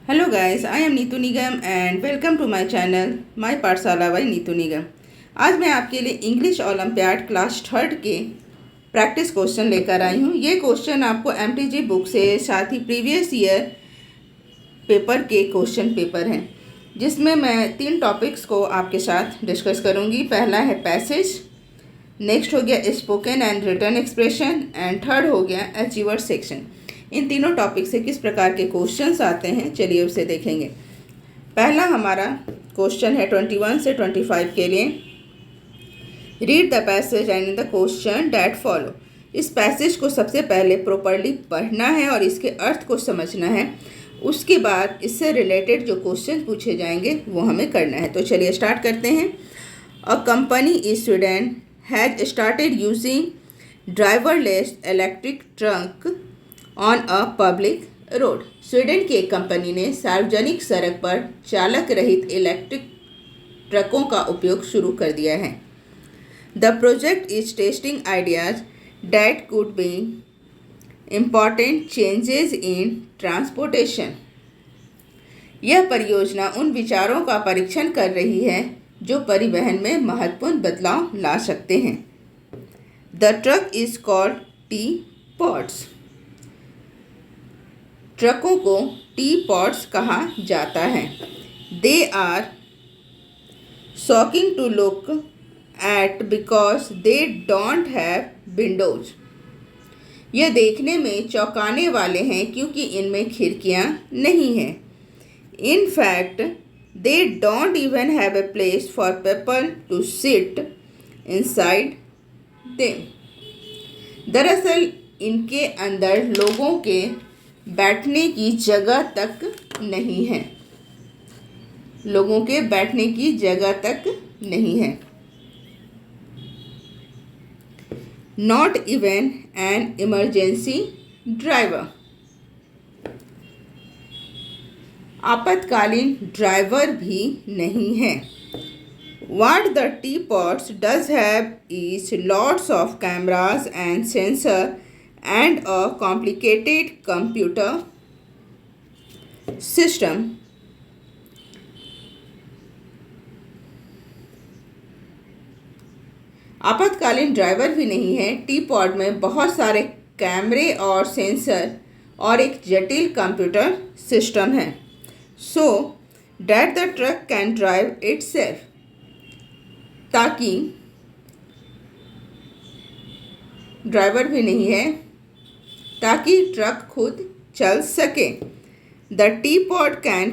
Hello guys, I am Neetu Nigam and welcome to my channel my Pathshala by Neetu Nigam. आज मैं आपके लिए इंग्लिश ओलंपियाड क्लास थर्ड के प्रैक्टिस क्वेश्चन लेकर आई हूँ। ये क्वेश्चन आपको एमटीजी बुक से साथ ही प्रीवियस ईयर पेपर के क्वेश्चन पेपर हैं, जिसमें मैं 3 टॉपिक्स को आपके साथ डिस्कस करूँगी। पहला है पैसेज, नेक्स्ट हो गया spoken and written expression and third हो गया अचीवर सेक्शन। इन तीनों टॉपिक से किस प्रकार के क्वेश्चंस आते हैं, चलिए उसे देखेंगे। पहला हमारा क्वेश्चन है 21 से 25 के लिए। Read the passage and the question that follow. इस पैसेज को सबसे पहले प्रॉपरली पढ़ना है और इसके अर्थ को समझना है। उसके बाद इससे रिलेटेड जो क्वेश्चन पूछे जाएंगे वो हमें करना है। तो चलिए स्टार्ट करते हैं। A company in Sweden has started using driverless electric truck on a public road. Sweden की एक कंपनी ने सार्वजनिक सड़क पर चालक रहित इलेक्ट्रिक ट्रकों का उपयोग शुरू कर दिया है। The project is testing ideas that could be important changes in transportation. यह परियोजना उन विचारों का परीक्षण कर रही है जो परिवहन में महत्वपूर्ण बदलाव ला सकते हैं। The truck is called T pods. ट्रकों को टी पॉड्स कहा जाता है। They are shocking to look at because they don't have windows. यह देखने में चौंकाने वाले हैं क्योंकि इनमें खिड़कियां नहीं हैं। In fact they don't even have a place for people to sit inside them. दरअसल इनके अंदर लोगों के बैठने की जगह तक नहीं है। लोगों के बैठने की जगह तक नहीं है। Not even an emergency driver. आपातकालीन ड्राइवर भी नहीं है। What the teapots does have is lots of cameras and sensor and a complicated computer system. आपातकालीन ड्राइवर भी नहीं है। टी पॉड में बहुत सारे कैमरे और सेंसर और एक जटिल कंप्यूटर सिस्टम है। So that the truck can drive itself. ताकि ड्राइवर भी नहीं है ताकि ट्रक खुद चल सके। The T pod can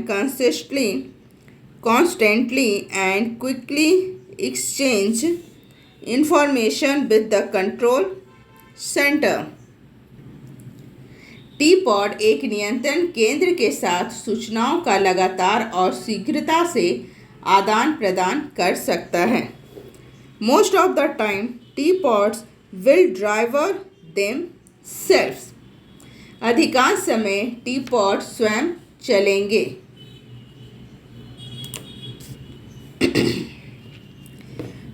constantly and quickly exchange information with the control centre. T pod एक नियंत्रण केंद्र के साथ सूचनाओं का लगातार और शीघ्रता से आदान प्रदान कर सकता है। Most of the time T pods will driver themselves. अधिकांश समय टी पॉड स्वयं चलेंगे।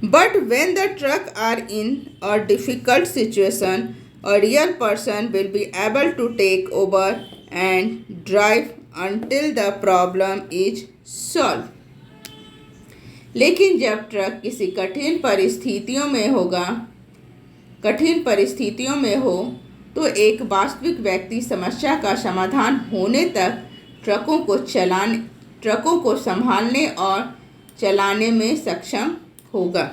But when the truck are in a difficult situation a real person will be able to take over and drive until the problem is solved. लेकिन जब truck किसी कठिन परिस्थितियों में हो तो एक वास्तविक व्यक्ति समस्या का समाधान होने तक ट्रकों को संभालने और चलाने में सक्षम होगा।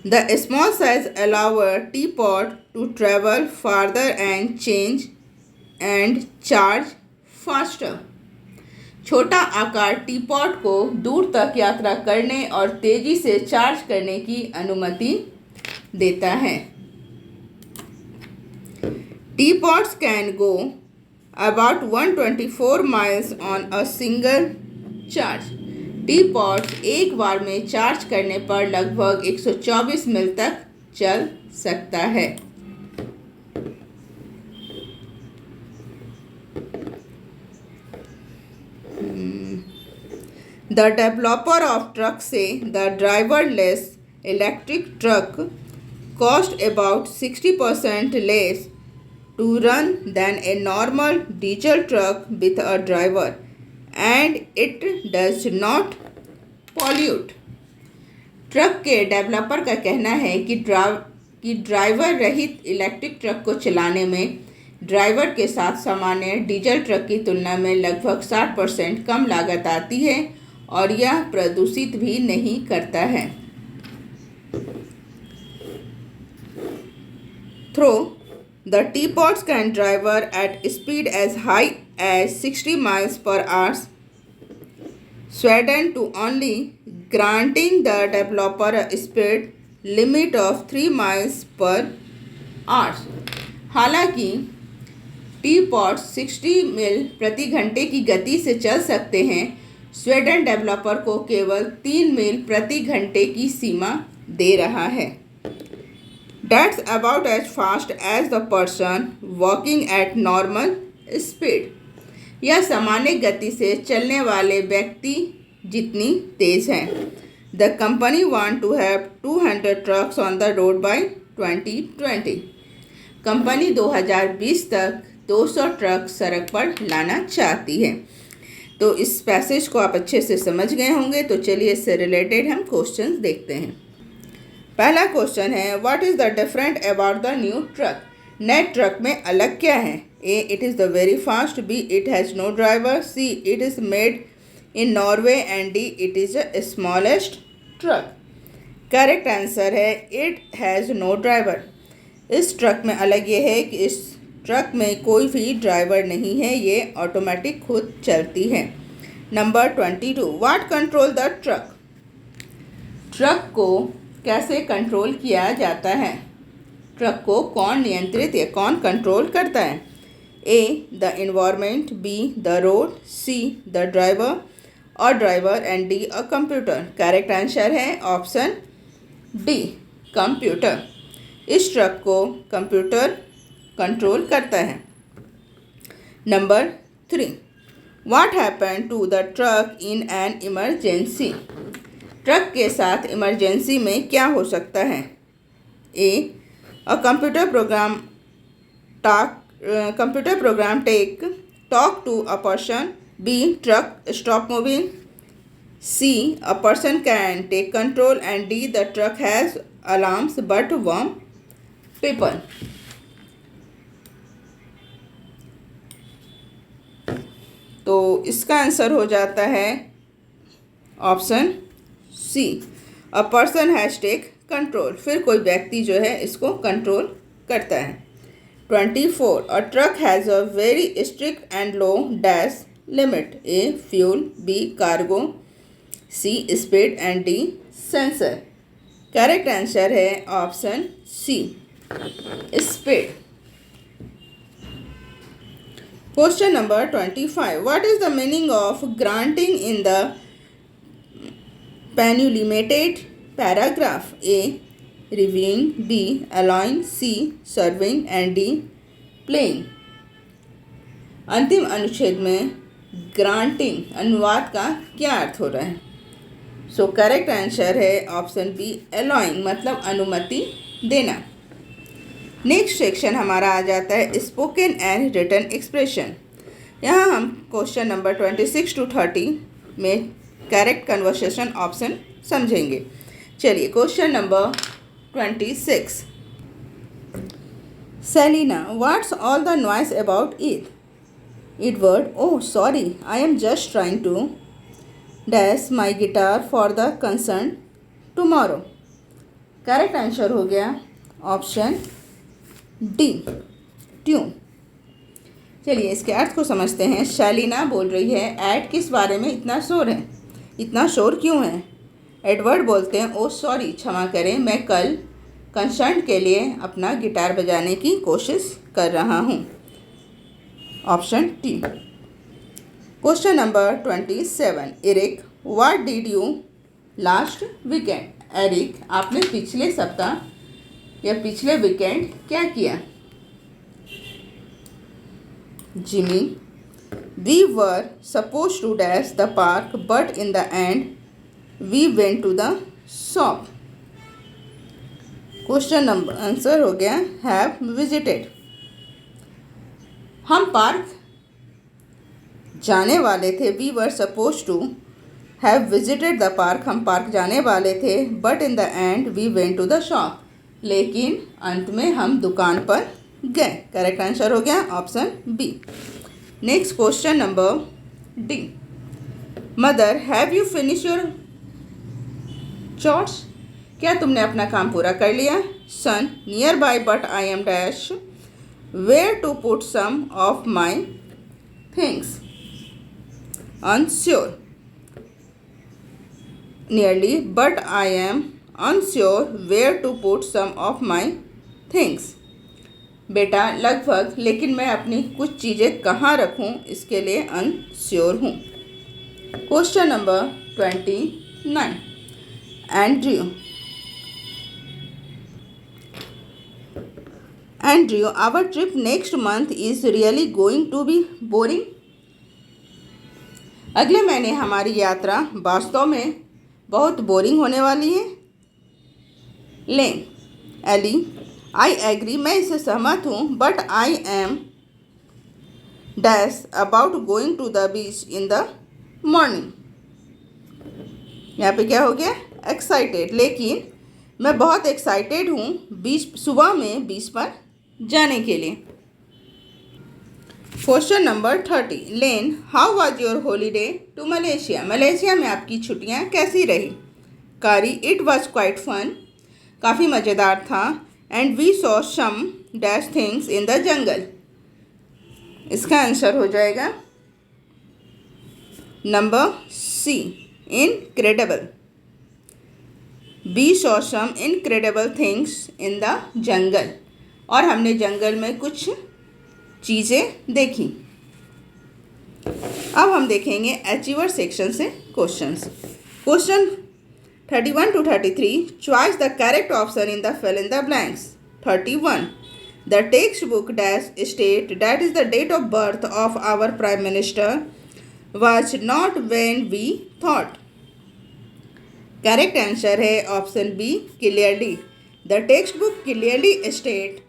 The small size allow a teapot to travel farther and charge faster. छोटा आकार टीपॉट को दूर तक यात्रा करने और तेजी से चार्ज करने की अनुमति देता है। Teapots can go about 124 miles on a single charge. T pod एक बार में चार्ज करने पर लगभग 124 मील तक चल सकता है। द डेवलपर ऑफ ट्रक से the driverless electric truck cost about 60% less to run than a normal diesel truck with a driver and it does not pollute. Truck के डेवलपर का कहना है कि ड्राइवर रहित इलेक्ट्रिक ट्रक को चलाने में ड्राइवर के साथ सामान्य डीजल ट्रक की तुलना में लगभग 60% कम लागत आती है और यह प्रदूषित भी नहीं करता है। Through the teapots can drive at speed as high as 60 miles per hour. Sweden to only granting the developer a speed limit of 3 miles per hour. हालांकि टीपॉट्स 60 मील प्रति घंटे की गति से चल सकते हैं, स्वीडन डेवलपर को केवल 3 मील प्रति घंटे की सीमा दे रहा है। That's about as fast as the person walking at normal speed. यह सामान्य गति से चलने वाले व्यक्ति जितनी तेज है। The company want to have 200 trucks on the road by 2020. Company 2020 तक 200 ट्रक सड़क पर लाना चाहती है। तो इस पैसेज को आप अच्छे से समझ गए होंगे। तो चलिए इससे रिलेटेड हम क्वेश्चंस देखते हैं। पहला क्वेश्चन है, what is the different about the new truck? नए ट्रक में अलग क्या है? A, it is the very fast. B, it has no driver. C, it is made in Norway. And D, it is the smallest truck. Correct answer है it has no driver. इस truck में अलग ये है कि इस truck में कोई भी ड्राइवर नहीं है, ये ऑटोमेटिक खुद चलती है। Number 22, what control the truck? Truck को कैसे कंट्रोल किया जाता है? ट्रक को कौन नियंत्रित या कौन कंट्रोल करता है? A, the environment. B, the road. C, the driver और driver. And D, a computer. Correct answer है ऑप्शन डी, कंप्यूटर। इस ट्रक को कंप्यूटर कंट्रोल करता है। Number 3, what happen to the truck in an emergency? Truck के साथ emergency में क्या हो सकता है? A, a computer program take talk to a person. B, truck stop moving. C, a person can take control. And D, the truck has alarms but warm people. तो इसका answer हो जाता है option C, a person has take control. फिर कोई व्यक्ति जो है इसको कंट्रोल करता है। 24, a truck has a very strict and low dash limit. A, fuel. B, cargo. C, speed. And D, sensor. Correct answer है option C, speed. Question number 25, what is the meaning of granting in the penultimate paragraph? A, reviewing. B, allowing. C, serving. And D, playing. अंतिम अनुच्छेद में granting अनुवाद का क्या अर्थ हो रहा है? सो करेक्ट आंसर है ऑप्शन बी, अलाउइंग, मतलब अनुमति देना। नेक्स्ट सेक्शन हमारा आ जाता है स्पोकन एंड रिटन एक्सप्रेशन। यहाँ हम क्वेश्चन नंबर 26 to 30 में करेक्ट कन्वर्सेशन ऑप्शन समझेंगे। चलिए question number 26, Selina, what's all the noise about Eid? Edward, oh sorry, I am just trying to dash my guitar for the concern tomorrow. Correct answer हो गया option D, tune. चलिए इसके अर्थ को समझते हैं। शैलीना बोल रही है, एड किस बारे में इतना शोर है? इतना शोर क्यों है? एडवर्ड बोलते हैं, ओ सॉरी, क्षमा करें, मैं कल कंसर्ट के लिए अपना गिटार बजाने की कोशिश कर रहा हूँ। Option T. Question number 27, Eric, what did you last weekend? Eric, आपने पिछले सप्ताह या पिछले वीकेंड क्या किया? Jimmy, we were suppose to dash the park but in the end we went to the shop. Question number answer हो गया have visited. हम पार्क जाने वाले थे, we were suppose to have visited the park, हम park जाने वाले थे, but in the end we went to the shop, लेकिन अंत में हम दुकान पर गए। करेक्ट आंसर हो गया option B. Next question number D, mother have you finish your chores, क्या तुमने अपना काम पूरा कर लिया। Son near by but I am dash where to put some of my things, unsure, nearly but I am unsure where to put some of my things, बेटा लगभग लेकिन मैं अपनी कुछ चीज़ें कहाँ रखूँ इसके लिए अनश्योर हूँ। Question number 29, Andrew, our trip next month is really going to be boring, अगले महीने हमारी यात्रा वास्तव में बहुत बोरिंग होने वाली है। लेन एली, आई एग्री, मैं इससे सहमत हूँ, but I am dash about going to the beach in the morning, यहाँ पे क्या हो गया एक्साइटेड, लेकिन मैं बहुत एक्साइटेड हूँ बीच सुबह में बीच पर जाने के लिए। Question number 30, Len how was your holiday to Malaysia, Malaysia में आपकी छुट्टियां कैसी रही। कारी, इट वाज क्वाइट फन, काफ़ी मज़ेदार था, and we saw some dash things in the jungle, इसका आंसर हो जाएगा number C, incredible, we saw some incredible things in the jungle, और हमने जंगल में कुछ चीज़ें देखी। अब हम देखेंगे अचीवर सेक्शन से questions. Question 31 to 33, choice the correct option in the fill in the blanks. 31, the text book dash state that is the date of birth of our prime minister was not when we thought, correct answer है option B, clearly, the text book clearly state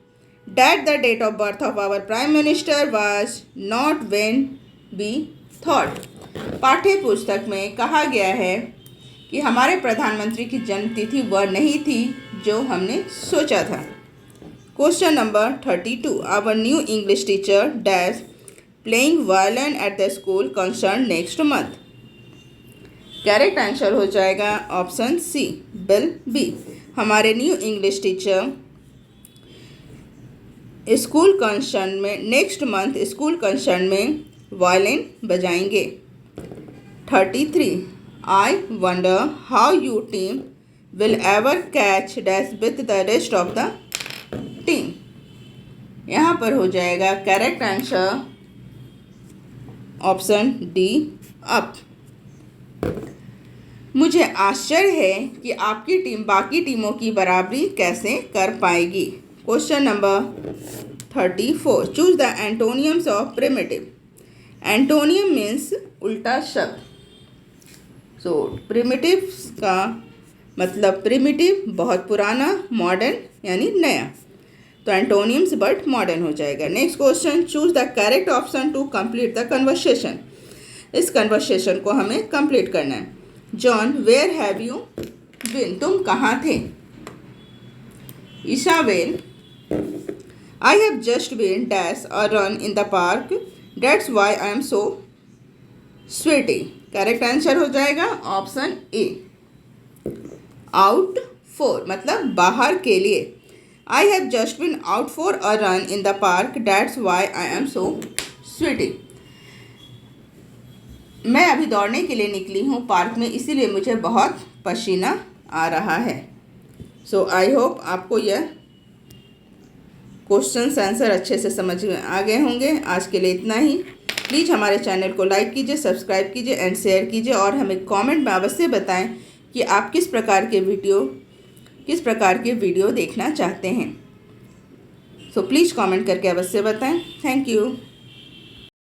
that the date of birth of our prime minister was not when we thought, पाठ्य पुस्तक में कहा गया है कि हमारे प्रधानमंत्री की जन्मतिथि वह नहीं थी जो हमने सोचा था। Question number 32, our new English teacher dash playing violin at the school concern next month, correct answer हो जाएगा ऑप्शन सी, बिल बी, हमारे new English teacher school concern में नेक्स्ट मंथ स्कूल कंसर्न में वायलिन बजाएंगे। 33, I wonder how you team will ever catch dash with the rest of the team, यहाँ पर हो जाएगा correct answer option D, up, मुझे आश्चर्य है कि आपकी टीम बाकी टीमों की बराबरी कैसे कर पाएगी। Question number 34, choose the एंटोनियम्स of primitive, antonym means उल्टा शब्द, सो प्रिमिटिव का मतलब प्रिमिटिव बहुत पुराना, मॉडर्न यानी नया, तो एंटोनियम्स बट मॉडर्न हो जाएगा। Next question, choose the correct option to complete the conversation, इस कन्वर्सेशन को हमें कंप्लीट करना है। John, where have you been, तुम कहाँ थे। Isabel, I have just been dash a run in the park. That's why I am so sweaty. Correct answer हो जाएगा ऑप्शन ए, आउट फॉर मतलब बाहर के लिए। I have just been out for a run in the park. That's why I am so sweaty. मैं अभी दौड़ने के लिए निकली हूँ पार्क में, इसीलिए मुझे बहुत पसीना आ रहा है। सो आई होप आपको यह क्वेश्चन आंसर अच्छे से समझ में आ गए होंगे। आज के लिए इतना ही। प्लीज़ हमारे चैनल को लाइक कीजिए, सब्सक्राइब कीजिए एंड शेयर कीजिए, और हमें कमेंट में अवश्य बताएं कि आप किस प्रकार के वीडियो देखना चाहते हैं। सो प्लीज़ कमेंट करके अवश्य बताएं। Thank you.